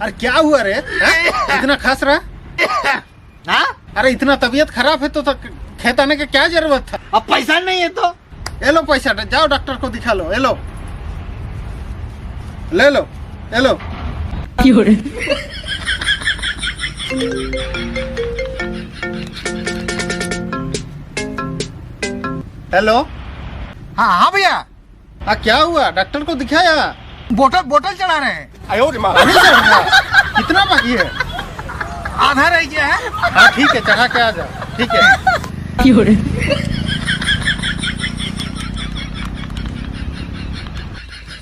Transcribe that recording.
अरे क्या हुआ रे इतना खास रहा? हाँ? अरे इतना तबीयत खराब है तो खेत आने की क्या जरूरत था? अब पैसा नहीं है तो ये लो पैसा, जाओ डॉक्टर को दिखा लो। ये लो, ले लो, ये लो। हेलो। हाँ हाँ भैया, हाँ क्या हुआ? डॉक्टर को दिखाया? बोतल बोतल चढ़ा रहे हैं। अभी चढ़ रहा है? कितना बाकी है? आधा रह गया है। हाँ ठीक है, चढ़ा के आ जाओ। ठीक है।